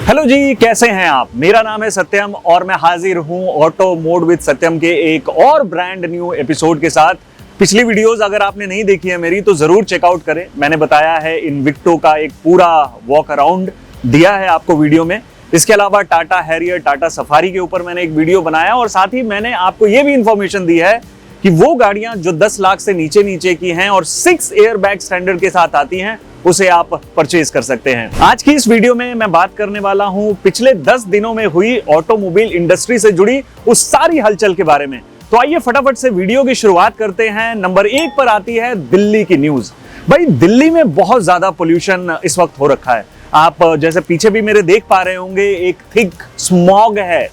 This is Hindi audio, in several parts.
हेलो जी, कैसे हैं आप। मेरा नाम है सत्यम और मैं हाजिर हूं ऑटो मोड विद सत्यम के एक और ब्रांड न्यू एपिसोड के साथ। पिछली वीडियोस अगर आपने नहीं देखी है मेरी तो जरूर चेकआउट करें। मैंने बताया है इन्विक्टो का एक पूरा वॉक अराउंड दिया है आपको वीडियो में। इसके अलावा टाटा हैरियर, टाटा सफारी के ऊपर मैंने एक वीडियो बनाया और साथ ही मैंने आपको ये भी इंफॉर्मेशन दी है कि वो गाड़ियां जो 10 लाख से नीचे की हैं और 6 एयर बैग स्टैंडर्ड के साथ आती हैं उसे आप परचेज कर सकते हैं। आज की इस वीडियो में मैं बात करने वाला हूं पिछले 10 दिनों में हुई ऑटोमोबाइल इंडस्ट्री से जुड़ी उस सारी हलचल के बारे में। तो आइए फटाफट से वीडियो की शुरुआत करते हैं। नंबर 1 पर आती है दिल्ली की न्यूज। भाई, दिल्ली में बहुत ज्यादा पोल्यूशन इस वक्त हो रखा है। आप जैसे पीछे भी मेरे देख पा रहे होंगे, एक थिक स्मॉग है।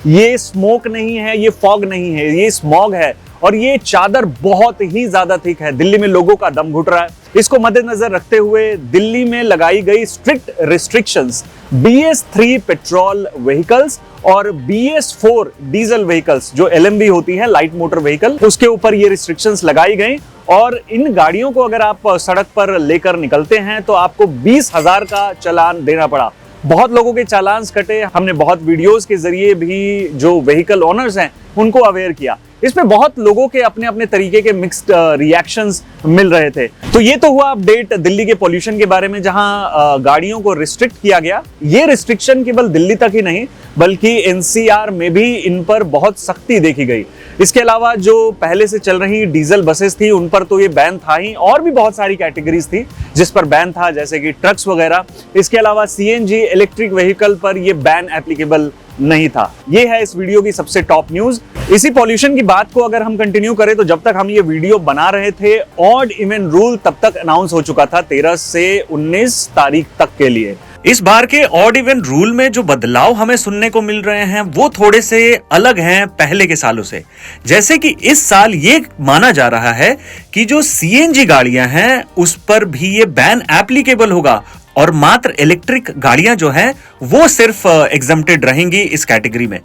ये स्मोक नहीं है, ये फॉग नहीं है, ये स्मॉग है और ये चादर बहुत ही ज्यादा थिक है। दिल्ली में लोगों का दम घुट रहा है। इसको मद्देनजर रखते हुए दिल्ली में लगाई गई strict restrictions BS3 petrol vehicles और BS4 डीजल व्हीकल्स जो LMV होती है, लाइट मोटर व्हीकल, उसके ऊपर ये रिस्ट्रिक्शंस लगाई गई। और इन गाड़ियों को अगर आप सड़क पर लेकर निकलते हैं तो आपको 20,000 का चालान देना पड़ा। बहुत लोगों के चालान्स कटे। हमने बहुत वीडियोस के जरिए भी जो व्हीकल ओनर्स हैं उनको अवेयर किया। इसमें बहुत लोगों के अपने अपने तरीके के मिक्स्ड रिएक्शंस मिल रहे थे। तो ये तो हुआ अपडेट दिल्ली के पोल्यूशन के बारे में, जहां गाड़ियों को रिस्ट्रिक्ट किया गया। ये रिस्ट्रिक्शन केवल दिल्ली तक ही नहीं बल्कि NCR में भी इन पर बहुत सख्ती देखी गई। इसके अलावा जो पहले से चल रही डीजल बसेस थी उन पर तो ये बैन था ही, और भी बहुत सारी कैटेगरीज थी जिस पर बैन था, जैसे कि ट्रक्स वगैरह। इसके अलावा CNG इलेक्ट्रिक व्हीकल पर ये बैन एप्लीकेबल नहीं था। ये है इस वीडियो की सबसे टॉप न्यूज। इसी पॉल्यूशन की बात को अगर हम कंटिन्यू करें तो जब तक हम ये वीडियो बना रहे थे ऑड इवन रूल तब तक अनाउंस हो चुका था 13 से 19 तारीख तक के लिए। इस बार के ऑड इवन रूल में जो बदलाव हमें सुनने को मिल रहे हैं वो थोड़े से अलग हैं पहले के सालों से। जैसे कि इस साल ये माना जा रहा है कि जो CNG गाड़ियां हैं उस पर भी ये बैन एप्लीकेबल होगा और मात्र इलेक्ट्रिक गाड़ियां जो हैं वो सिर्फ एग्जम्प्टेड रहेंगी इस कैटेगरी में।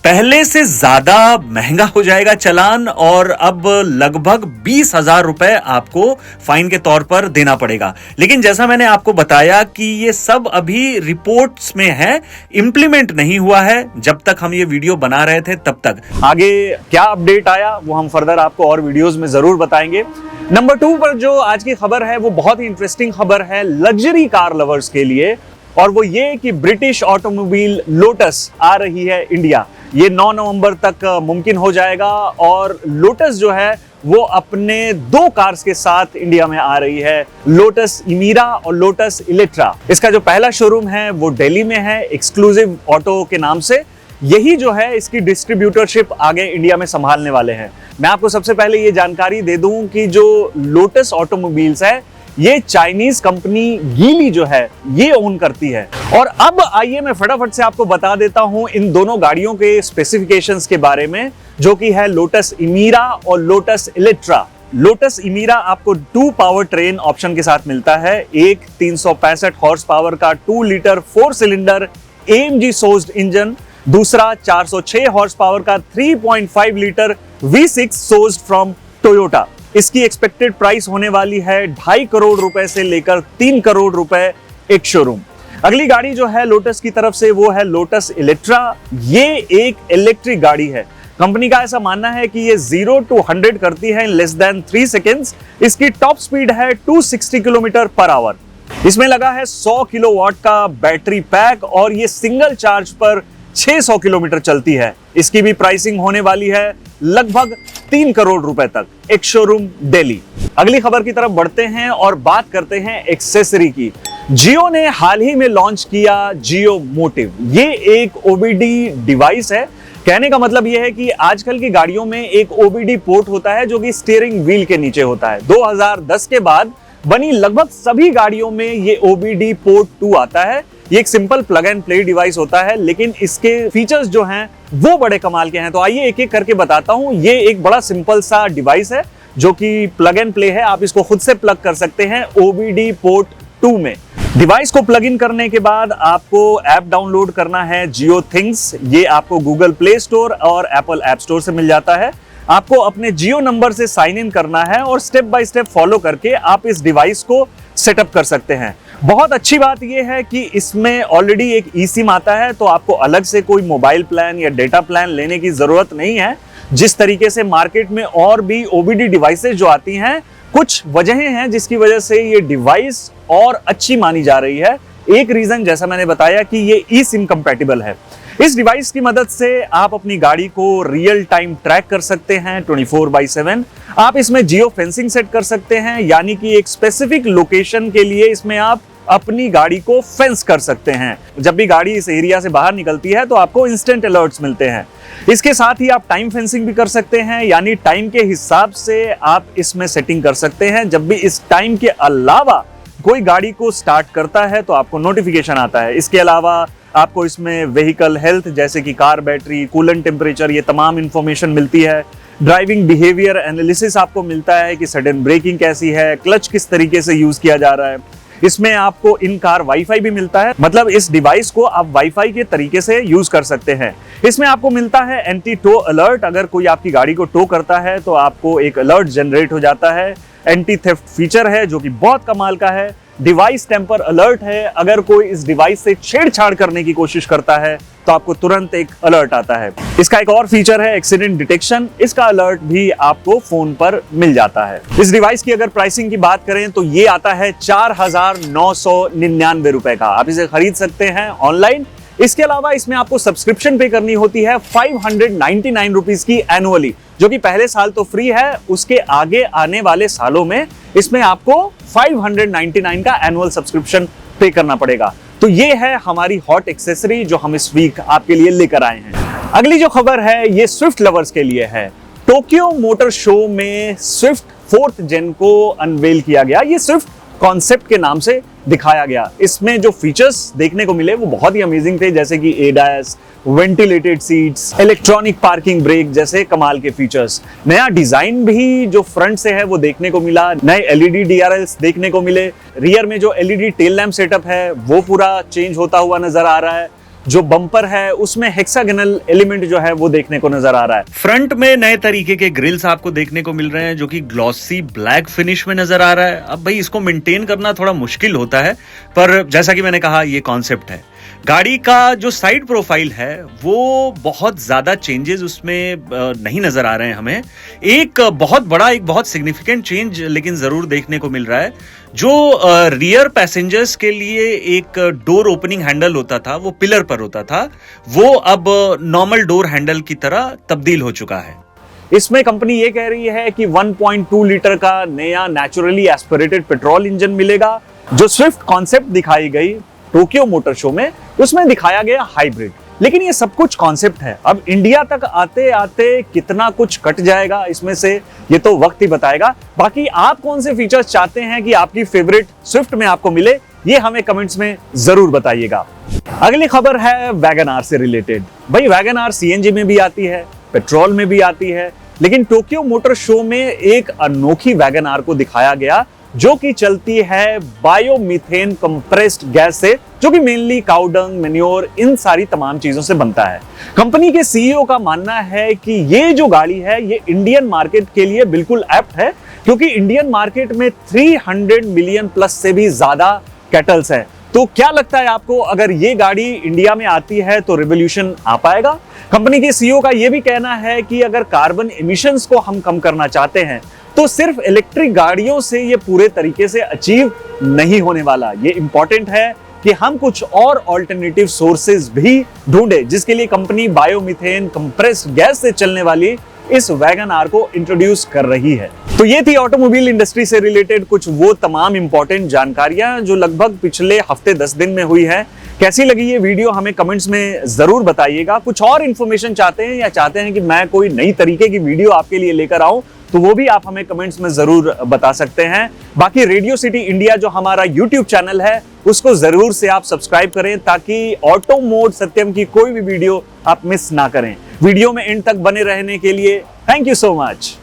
पहले से ज्यादा महंगा हो जाएगा चालान और अब लगभग 20,000 रुपए आपको फाइन के तौर पर देना पड़ेगा। लेकिन जैसा मैंने आपको बताया कि ये सब अभी रिपोर्ट्स में है, इंप्लीमेंट नहीं हुआ है। जब तक हम ये वीडियो बना रहे थे तब तक आगे क्या अपडेट आया वो हम फर्दर आपको और वीडियोस में जरूर बताएंगे। नंबर 2 पर जो आज की खबर है वो बहुत ही इंटरेस्टिंग खबर है लग्जरी कार लवर्स के लिए, और वो ये कि ब्रिटिश ऑटोमोबाइल लोटस आ रही है इंडिया। ये 9 नवंबर तक मुमकिन हो जाएगा और लोटस जो है वो अपने 2 कार्स के साथ इंडिया में आ रही है, लोटस इमीरा और लोटस इलेक्ट्रा। इसका जो पहला शोरूम है वो दिल्ली में है, एक्सक्लूसिव ऑटो के नाम से। यही जो है इसकी डिस्ट्रीब्यूटरशिप आगे इंडिया में संभालने वाले हैं। मैं आपको सबसे पहले ये जानकारी दे दूं कि जो लोटस ऑटोमोबाइल्स है ये चाइनीज कंपनी गीली जो है ये ओन करती है। और अब आइए मैं फटाफट से आपको बता देता हूं इन दोनों गाड़ियों के स्पेसिफिकेशंस के बारे में, जो कि है लोटस इमीरा और लोटस इलेक्ट्रा। लोटस इमीरा आपको 2 पावर ट्रेन ऑप्शन के साथ मिलता है। एक 365 हॉर्स पावर का 2 litre 4 cylinder AMG sourced engine, दूसरा 406 हॉर्स पावर का 3.5 litre V6 sourced from Toyota. इसकी एक्सपेक्टेड प्राइस होने वाली है 2.5 करोड़ रुपए से लेकर 3 करोड़ रुपए एक शोरूम। अगली गाड़ी जो है लोटस की तरफ से वो है लोटस इलेक्ट्रा। ये एक इलेक्ट्रिक गाड़ी है। कंपनी का ऐसा मानना है कि ये 0 to 100 करती है इन लेस देन 3 सेकेंड्स। इसकी टॉप स्पीड है 260 किलोमीटर पर आवर। इसमें लगा है 100 किलोवाट का बैटरी पैक और ये सिंगल चार्ज पर 600 किलोमीटर चलती है। इसकी भी प्राइसिंग होने वाली है लगभग 3 करोड़ रुपए तक, एक शोरूम दिल्ली। अगली खबर की तरफ बढ़ते हैं और बात करते हैं एक्सेसरी की। जियो ने हाल ही में लॉन्च किया जियो मोटिव। ये एक OBD डिवाइस है। कहने का मतलब यह है कि आजकल की गाड़ियों में एक OBD पोर्ट होता है जो कि स्टीयरिंग व्हील के नीचे होता है। 2010 के बाद बनी लगभग सभी गाड़ियों में ये OBD पोर्ट 2 आता है। ये एक simple plug and play device होता है, लेकिन इसके फीचर्स जो हैं वो बड़े कमाल के हैं। तो आइए एक एक करके बताता हूं। ये एक बड़ा सिंपल सा डिवाइस है जो कि प्लग एंड प्ले है। आप इसको खुद से प्लग कर सकते हैं OBD पोर्ट 2 में। डिवाइस को प्लग इन करने के बाद आपको ऐप डाउनलोड करना है जियो थिंग्स। ये आपको गूगल प्ले स्टोर और एप्पल ऐप स्टोर से मिल जाता है। आपको अपने जियो नंबर से साइन इन करना है और स्टेप बाय स्टेप फॉलो करके आप इस डिवाइस को सेटअप कर सकते हैं। बहुत अच्छी बात यह है कि इसमें ऑलरेडी एक ई सिम आता है, तो आपको अलग से कोई मोबाइल प्लान या डेटा प्लान लेने की जरूरत नहीं है। जिस तरीके से मार्केट में और भी ओबीडी डिवाइसेस जो आती हैं, कुछ वजहें हैं जिसकी वजह से ये डिवाइस और अच्छी मानी जा रही है। एक रीजन जैसा मैंने बताया कि ये ई सिम कंपैटिबल है। इस डिवाइस की मदद से आप अपनी गाड़ी को रियल टाइम ट्रैक कर सकते हैं 24/7। आप इसमें जियो फेंसिंग सेट कर सकते हैं, यानी कि एक स्पेसिफिक लोकेशन के लिए इसमें आप अपनी गाड़ी को फेंस कर सकते हैं। जब भी गाड़ी इस एरिया से बाहर निकलती है तो आपको इंस्टेंट अलर्ट्स मिलते हैं। इसके साथ ही आप टाइम फेंसिंग भी कर सकते हैं, यानी टाइम के हिसाब से आप इसमें सेटिंग कर सकते हैं। जब भी इस टाइम के अलावा कोई गाड़ी को स्टार्ट करता है तो आपको नोटिफिकेशन आता है। इसके अलावा आपको इसमें व्हीकल हेल्थ जैसे कि कार बैटरी, कूलेंट टेम्परेचर, ये तमाम इंफॉर्मेशन मिलती है। ड्राइविंग बिहेवियर एनालिसिस आपको मिलता है कि सडन ब्रेकिंग कैसी है, क्लच किस तरीके से यूज किया जा रहा है। इसमें आपको इन कार वाईफाई भी मिलता है, मतलब इस डिवाइस को आप वाईफाई के तरीके से यूज कर सकते हैं। इसमें आपको मिलता है एंटी टो अलर्ट, अगर कोई आपकी गाड़ी को टो करता है तो आपको एक अलर्ट जनरेट हो जाता है। एंटी थेफ्ट फीचर है जो कि बहुत कमाल का है। डिवाइस टेम्पर अलर्ट है, अगर कोई इस डिवाइस से छेड़छाड़ करने की कोशिश करता है तो आपको तुरंत एक अलर्ट आता है। इसका एक और फीचर है एक्सीडेंट डिटेक्शन, इसका अलर्ट भी आपको फोन पर मिल जाता है। इस डिवाइस की अगर प्राइसिंग की बात करें तो ये आता है 4,999 रुपए का। आप इसे खरीद सकते हैं ऑनलाइन। इसके अलावा इसमें आपको सब्सक्रिप्शन पे करनी होती है 599 रुपीज की एनुअली, जो कि पहले साल तो फ्री है। उसके आगे आने वाले सालों में इसमें आपको 599 का एनुअल सब्सक्रिप्शन पे करना पड़ेगा। तो ये है हमारी हॉट एक्सेसरी जो हम इस वीक आपके लिए लेकर आए हैं। अगली जो खबर है ये स्विफ्ट लवर्स के लिए है। टोक्यो मोटर शो में स्विफ्ट 4th जेन को अनवेल किया गया। ये स्विफ्ट कॉन्सेप्ट के नाम से दिखाया गया। इसमें जो फीचर्स देखने को मिले वो बहुत ही अमेजिंग थे, जैसे कि ADAS, ventilated seats, electronic parking brake जैसे कमाल के फीचर्स। नया डिजाइन भी जो फ्रंट से है वो देखने को मिला। नए एलईडी डीआरएल्स देखने को मिले। रियर में जो एलईडी टेल लैम्प सेटअप है वो पूरा चेंज होता हुआ नजर आ रहा है। जो बम्पर है उसमें हेक्सागोनल एलिमेंट जो है वो देखने को नजर आ रहा है। फ्रंट में नए तरीके के ग्रिल्स आपको देखने को मिल रहे हैं जो कि ग्लॉसी ब्लैक फिनिश में नजर आ रहा है। अब भाई इसको मेंटेन करना थोड़ा मुश्किल होता है, पर जैसा कि मैंने कहा ये कॉन्सेप्ट है। गाड़ी का जो साइड प्रोफाइल है वो बहुत ज्यादा चेंजेस उसमें नहीं नजर आ रहे हैं हमें। एक बहुत सिग्निफिकेंट चेंज लेकिन जरूर देखने को मिल रहा है। जो रियर पैसेंजर्स के लिए एक डोर ओपनिंग हैंडल होता था वो पिलर पर होता था, वो अब नॉर्मल डोर हैंडल की तरह तब्दील हो चुका है। इसमें कंपनी ये कह रही है कि 1.2 लीटर का नया नेचुरली एस्पिरेटेड पेट्रोल इंजन मिलेगा। जो स्विफ्ट कॉन्सेप्ट दिखाई गई टोक्यो मोटर शो में उसमें दिखाया गया हाइब्रिड, लेकिन ये सब कुछ कॉन्सेप्ट है। अब इंडिया तक आते आते कितना कुछ कट जाएगा इसमें से ये तो वक्त ही बताएगा। बाकी आप कौन से फीचर्स चाहते हैं कि आपकी फेवरेट स्विफ्ट में आपको मिले, ये हमें कमेंट्स में जरूर बताइएगा। अगली खबर है वैगन आर से रिलेटेड। भाई वैगन आर सीएनजी में भी आती है, पेट्रोल में भी आती है, लेकिन टोक्यो मोटर शो में एक अनोखी वैगन आर को दिखाया गया जो कि चलती है बायोमीथेन कंप्रेस्ड गैस से, जो कि मेनली काउडंग, मैन्योर, इन सारी तमाम चीजों से बनता है। कंपनी के सीईओ का मानना है कि ये जो गाड़ी है ये इंडियन मार्केट के लिए बिल्कुल एप्ट है, क्योंकि इंडियन मार्केट में 300 मिलियन प्लस से भी ज्यादा कैटल्स है। तो क्या लगता है आपको, अगर ये गाड़ी इंडिया में आती है तो रिवोल्यूशन आ पाएगा? कंपनी के सीईओ का यह भी कहना है कि अगर कार्बन एमिशंस को हम कम करना चाहते हैं तो सिर्फ इलेक्ट्रिक गाड़ियों से ये पूरे तरीके से अचीव नहीं होने वाला। ये इंपॉर्टेंट है कि हम कुछ और ऑल्टरनेटिव सोर्सेज भी ढूंढे, जिसके लिए कंपनी बायोमीथेन कंप्रेस्ड गैस से चलने वाली इस वैगन आर को इंट्रोड्यूस कर रही है। तो ये थी ऑटोमोबाइल इंडस्ट्री से रिलेटेड कुछ वो तमाम इंपॉर्टेंट जानकारियां जो लगभग पिछले हफ्ते 10 दिन में हुई है। कैसी लगी ये वीडियो हमें कमेंट्स में जरूर बताइएगा। कुछ और इन्फॉर्मेशन चाहते हैं या चाहते हैं कि मैं कोई नई तरीके की वीडियो आपके लिए लेकर आऊं, तो वो भी आप हमें कमेंट्स में जरूर बता सकते हैं। बाकी रेडियो सिटी इंडिया जो हमारा यूट्यूब चैनल है उसको जरूर से आप सब्सक्राइब करें, ताकि ऑटो मोड सत्यम की कोई भी वीडियो आप मिस ना करें। वीडियो में एंड तक बने रहने के लिए थैंक यू सो मच।